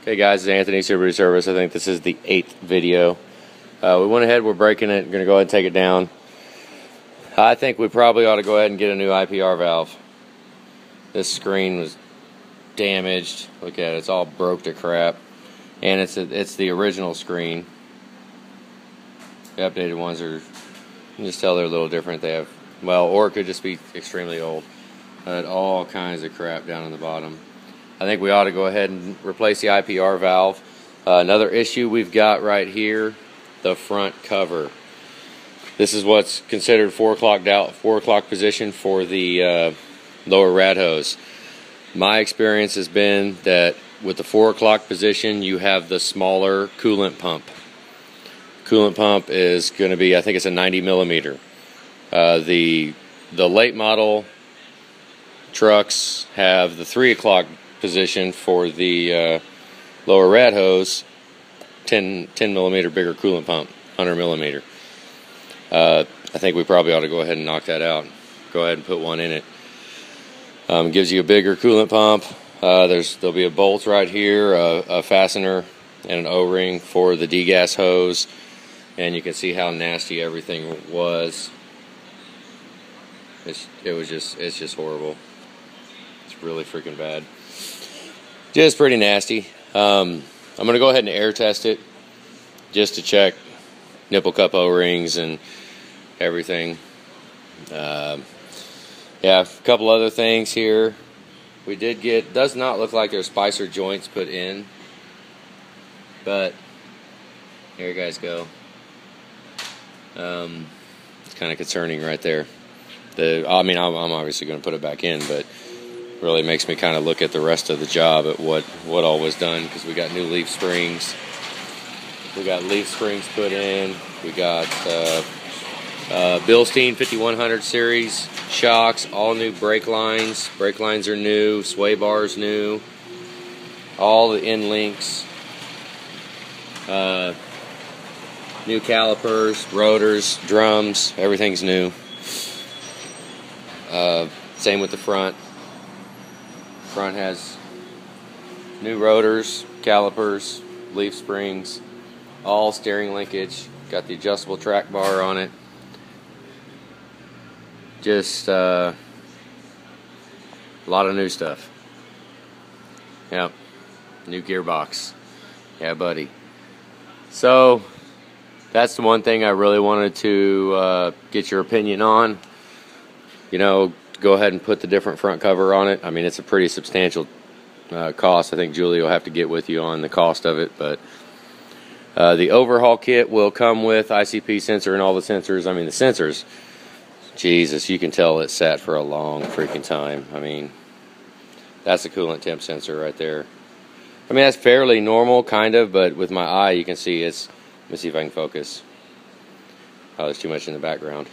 Hey guys, it's Anthony, Subaru Service. I think this is the 8th video. We went ahead, we're breaking it, going to go ahead and take it down. I think we probably ought to go ahead and get a new IPR valve. This screen was damaged. Look at it, it's all broke to crap. And it's the original screen. The updated ones are, you can just tell they're a little different. They have, well, or it could just be extremely old. All kinds of crap down on the bottom. I think we ought to go ahead and replace the IPR valve. Another issue we've got right here, the front cover. This is what's considered 4 o'clock position for the lower rad hose. My experience has been that with the 4 o'clock position, you have the smaller coolant pump. Coolant pump is going to be, I think it's a 90 millimeter. The late model trucks have the 3 o'clock position for the lower rad hose, 10 millimeter bigger coolant pump, 100 millimeter. I think we probably ought to go ahead and knock that out. Go ahead and put one in it. Gives you a bigger coolant pump. There'll be a bolt right here, a fastener, and an O-ring for the degas hose. And you can see how nasty everything was. It's just horrible. It's really freaking bad. Just pretty nasty. I'm going to go ahead and air test it just to check nipple cup O-rings and everything. Yeah, a couple other things here. We did get, does not look like there's spicer joints put in, but here you guys go. It's kind of concerning right there. I mean, I'm obviously going to put it back in, but really makes me kind of look at the rest of the job at what all was done, because we got new leaf springs. We got leaf springs put in. We got Bilstein 5100 series shocks, all new brake lines. Brake lines are new, sway bars new, all the end links, new calipers, rotors, drums, everything's new. Same with the front. Front has new rotors, calipers, leaf springs, all steering linkage. Got the adjustable track bar on it. Just a lot of new stuff. Yep, new gearbox. Yeah, buddy. So that's the one thing I really wanted to get your opinion on. You know, go ahead and put the different front cover on it. I mean, it's a pretty substantial cost. I think Julie will have to get with you on the cost of it, but the overhaul kit will come with ICP sensor and all the sensors. I mean, the sensors, Jesus, you can tell it sat for a long freaking time. I mean, that's a coolant temp sensor right there. I mean, that's fairly normal, kind of, but with my eye, you can see it's, let me see if I can focus. Oh, there's too much in the background.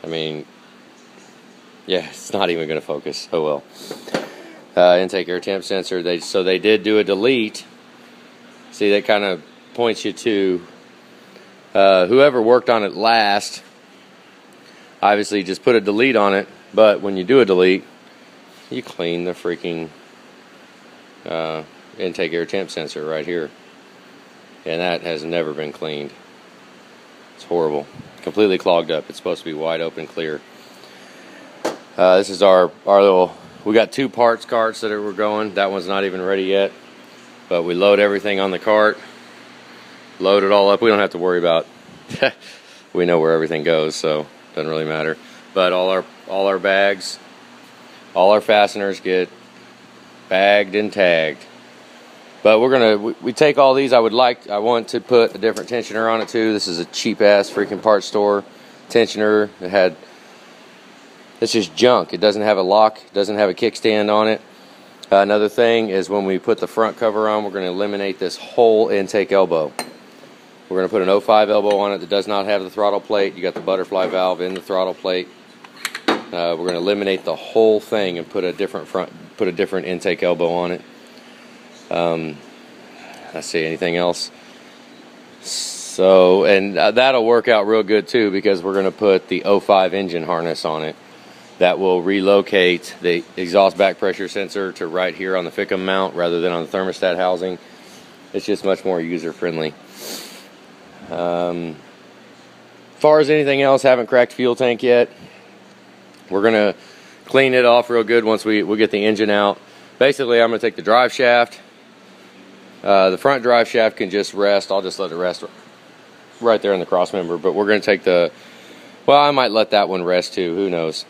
I mean, yeah, it's not even going to focus. Oh well. Intake air temp sensor. So they did do a delete. See, that kind of points you to whoever worked on it last. Obviously, just put a delete on it. But when you do a delete, you clean the freaking intake air temp sensor right here, and that has never been cleaned. It's horrible. Completely clogged up. It's supposed to be wide open clear. This is our little, we got 2 parts carts that were going. That one's not even ready yet, but we load everything on the cart, load it all up. We don't have to worry about we know where everything goes, so it doesn't really matter. But all our bags, all our fasteners get bagged and tagged. But we take all these. I want to put a different tensioner on it too. This is a cheap ass freaking parts store tensioner. It's just junk. It doesn't have a lock, it doesn't have a kickstand on it. Another thing is when we put the front cover on, we're going to eliminate this whole intake elbow. We're going to put an 05 elbow on it that does not have the throttle plate. You got the butterfly valve in the throttle plate. We're going to eliminate the whole thing and put a different intake elbow on it. Let's see, anything else? So, and that'll work out real good too, because we're going to put the 05 engine harness on it. that will relocate the exhaust back pressure sensor to right here on the FICM mount rather than on the thermostat housing. It's just much more user friendly. As far as anything else, haven't cracked fuel tank yet. We're gonna clean it off real good once we get the engine out. Basically, I'm gonna take the drive shaft. The front drive shaft can just rest. I'll just let it rest right there in the cross member. But we're gonna take the, well, I might let that one rest too. Who knows?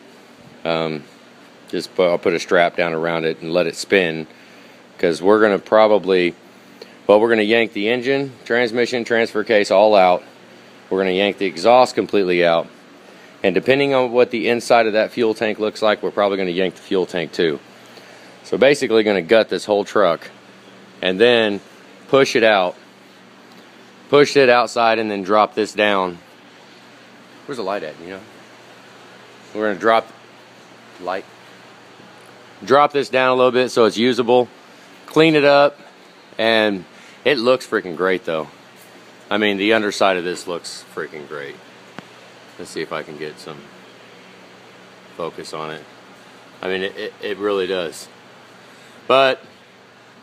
I'll put a strap down around it and let it spin, because we're gonna probably, well, we're gonna yank the engine, transmission, transfer case all out. We're gonna yank the exhaust completely out, and depending on what the inside of that fuel tank looks like, we're probably gonna yank the fuel tank too. So basically, gonna gut this whole truck, and then push it out, push it outside, and then drop this down. Where's the light at? You know, we're gonna drop this down a little bit so it's usable, clean it up, and it looks freaking great though. I mean, the underside of this looks freaking great. Let's see if I can get some focus on it. I mean, it really does. But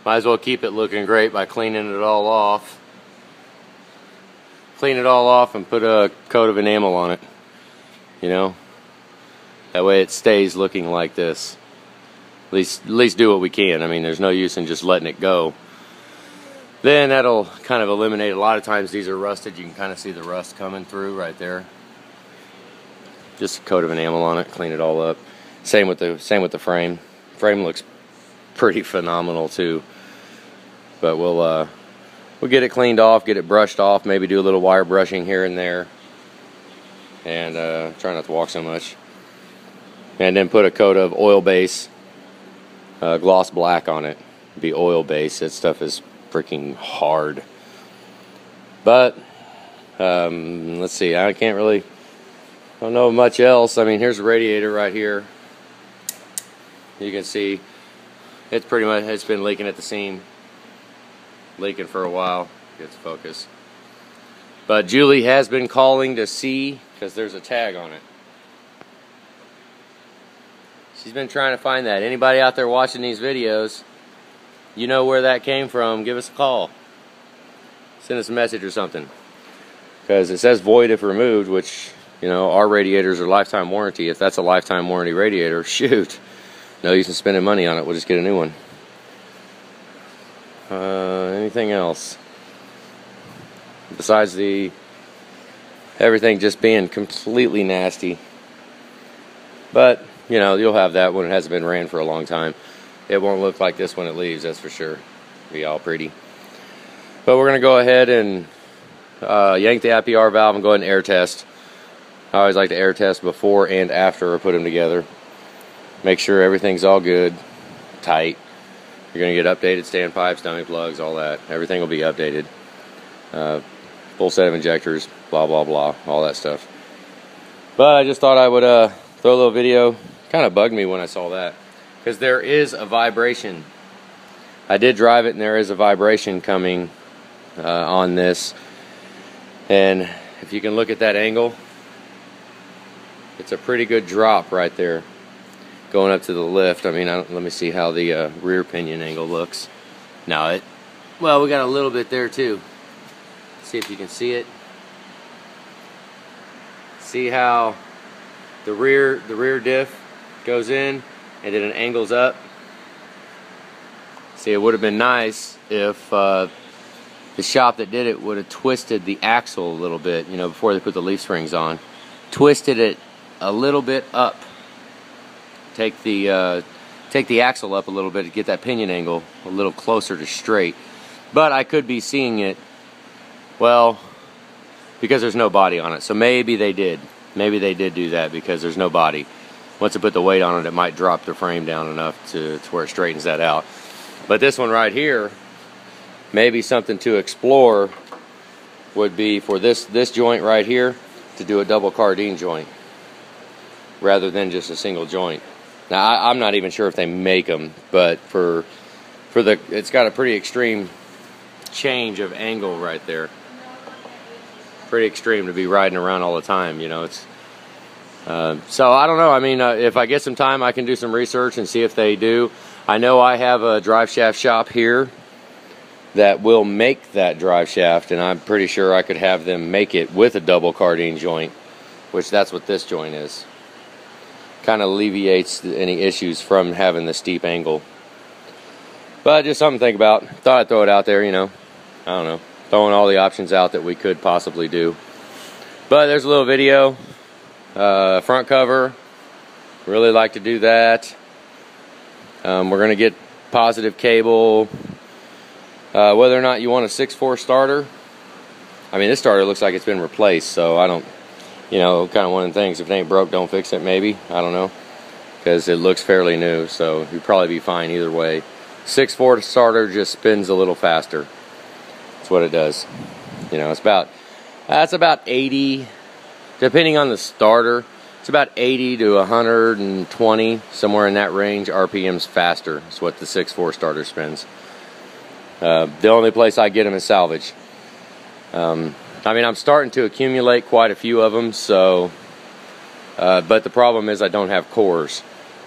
might as well keep it looking great by cleaning it all off. Clean it all off and put a coat of enamel on it, you know. That way it stays looking like this. At least do what we can. I mean, there's no use in just letting it go. Then that'll kind of eliminate, a lot of times these are rusted. You can kind of see the rust coming through right there. Just a coat of enamel on it, clean it all up. Same with the frame. Frame looks pretty phenomenal too. But we'll get it cleaned off, get it brushed off, maybe do a little wire brushing here and there. And try not to walk so much. And then put a coat of oil base, gloss black on it. Be oil base. That stuff is freaking hard. But let's see, I don't know much else. I mean, here's the radiator right here. You can see it's been leaking at the seam, leaking for a while. Get the focus. But Julie has been calling to see, because there's a tag on it. She's been trying to find that. Anybody out there watching these videos, you know where that came from, give us a call. Send us a message or something. Because it says void if removed, which, you know, our radiators are lifetime warranty. If that's a lifetime warranty radiator, shoot, no use in spending money on it. We'll just get a new one. Anything else? Besides everything just being completely nasty. But, you know, you'll have that when it hasn't been ran for a long time. It won't look like this when it leaves, that's for sure. Be all pretty. But we're going to go ahead and yank the IPR valve and go ahead and air test. I always like to air test before and after I put them together. Make sure everything's all good, tight. You're going to get updated standpipes, dummy plugs, all that. Everything will be updated. Full set of injectors, blah, blah, blah, all that stuff. But I just thought I would throw a little video. Kind of bugged me when I saw that, because there is a vibration. I did drive it and there is a vibration coming on this. And if you can look at that angle, it's a pretty good drop right there going up to the lift. I mean, let me see how the rear pinion angle looks. Now well, we got a little bit there too. See if you can see it. See how the rear diff goes in and then it angles up. See, it would have been nice if the shop that did it would have twisted the axle a little bit, you know, before they put the leaf springs on. Twisted it a little bit up. Take the axle up a little bit to get that pinion angle a little closer to straight. But I could be seeing it, well, because there's no body on it. So maybe they did. Maybe they did do that because there's no body. Once they put the weight on it, it might drop the frame down enough to where it straightens that out. But this one right here, maybe something to explore would be for this joint right here to do a double cardine joint rather than just a single joint. Now I'm not even sure if they make them, but it's got a pretty extreme change of angle right there. Pretty extreme to be riding around all the time, you know. So I don't know. I mean, if I get some time, I can do some research and see if they do. I know I have a drive shaft shop here that will make that drive shaft, and I'm pretty sure I could have them make it with a double cardine joint, which that's what this joint is. Kind of alleviates any issues from having the steep angle. But just something to think about. Thought I'd throw it out there, you know. I don't know. Throwing all the options out that we could possibly do. But there's a little video. Front cover. Really like to do that. We're going to get positive cable. Whether or not you want a 6.4 starter. I mean, this starter looks like it's been replaced, so I don't, you know, kind of one of the things, if it ain't broke, don't fix it, maybe. I don't know. Because it looks fairly new, so you'd probably be fine either way. 6.4 starter just spins a little faster. That's what it does. You know, that's about 80, depending on the starter, it's about 80 to 120, somewhere in that range, RPMs faster. That's what the 6.4 starter spins. The only place I get them is salvage. I mean, I'm starting to accumulate quite a few of them, so, but the problem is I don't have cores.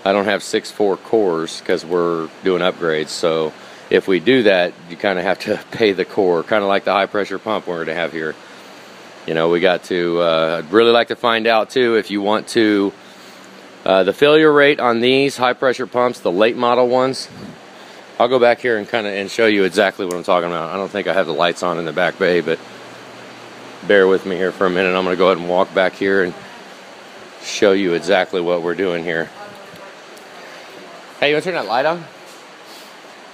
I don't have 6.4 cores because we're doing upgrades, so if we do that, you kind of have to pay the core, kind of like the high pressure pump we're going to have here. You know, we got to, I'd really like to find out too, if you want to, the failure rate on these high pressure pumps, the late model ones. I'll go back here and and show you exactly what I'm talking about. I don't think I have the lights on in the back bay, but bear with me here for a minute. I'm going to go ahead and walk back here and show you exactly what we're doing here. Hey, you want to turn that light on?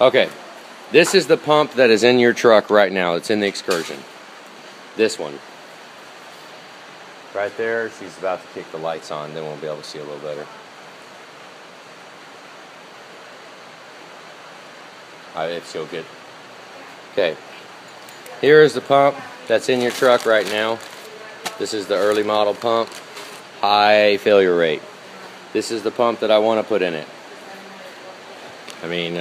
Okay, this is the pump that is in your truck right now. It's in the Excursion. This one. Right there, she's about to kick the lights on. Then we'll be able to see a little better. If she'll get. Okay, here is the pump that's in your truck right now. This is the early model pump, high failure rate. This is the pump that I want to put in it. I mean,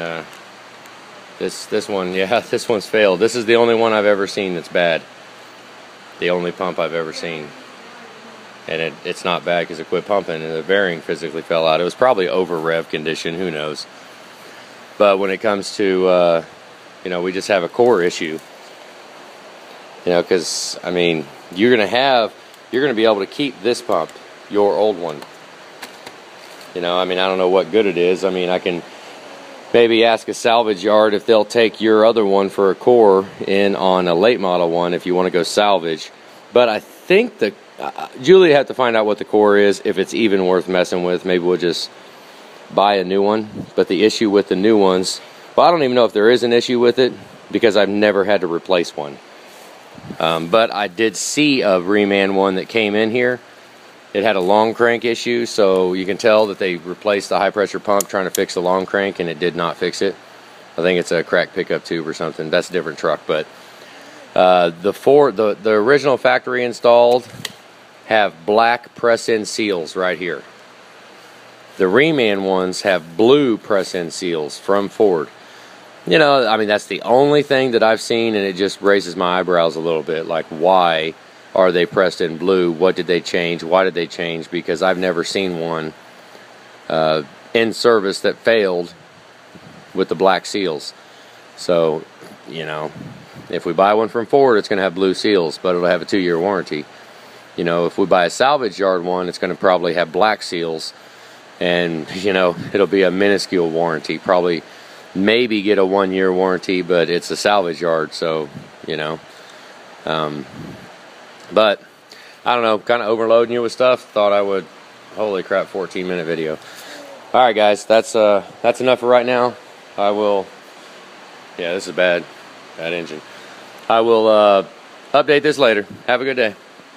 this one, yeah, this one's failed. This is the only one I've ever seen that's bad. The only pump I've ever seen. And it's not bad because it quit pumping and the bearing physically fell out. It was probably over rev condition, who knows. But when it comes to, you know, we just have a core issue. You know, because, I mean, you're going to be able to keep this pump, your old one. You know, I mean, I don't know what good it is. I mean, I can maybe ask a salvage yard if they'll take your other one for a core in on a late model one if you want to go salvage. But I think that Julie had to find out what the core is, if it's even worth messing with. Maybe we'll just buy a new one. But the issue with the new ones, well, I don't even know if there is an issue with it because I've never had to replace one. But I did see a reman one that came in here. It had a long crank issue, so you can tell that they replaced the high pressure pump trying to fix the long crank, and it did not fix it. I think it's a cracked pickup tube or something. That's a different truck, but the original factory installed have black press-in seals right here. The reman ones have blue press-in seals from Ford. You know, I mean, that's the only thing that I've seen, and it just raises my eyebrows a little bit. Like, why are they pressed in blue? What did they change? Why did they change? Because I've never seen one in service that failed with the black seals. So, you know, if we buy one from Ford, it's going to have blue seals, but it'll have a 2-year warranty. You know, if we buy a salvage yard one, it's going to probably have black seals, and, you know, it'll be a minuscule warranty. Probably, maybe get a 1-year warranty, but it's a salvage yard, so, you know. But, I don't know, kind of overloading you with stuff. Thought I would, holy crap, 14-minute video. Alright guys, that's enough for right now. I will, yeah, this is bad engine. I will update this later. Have a good day.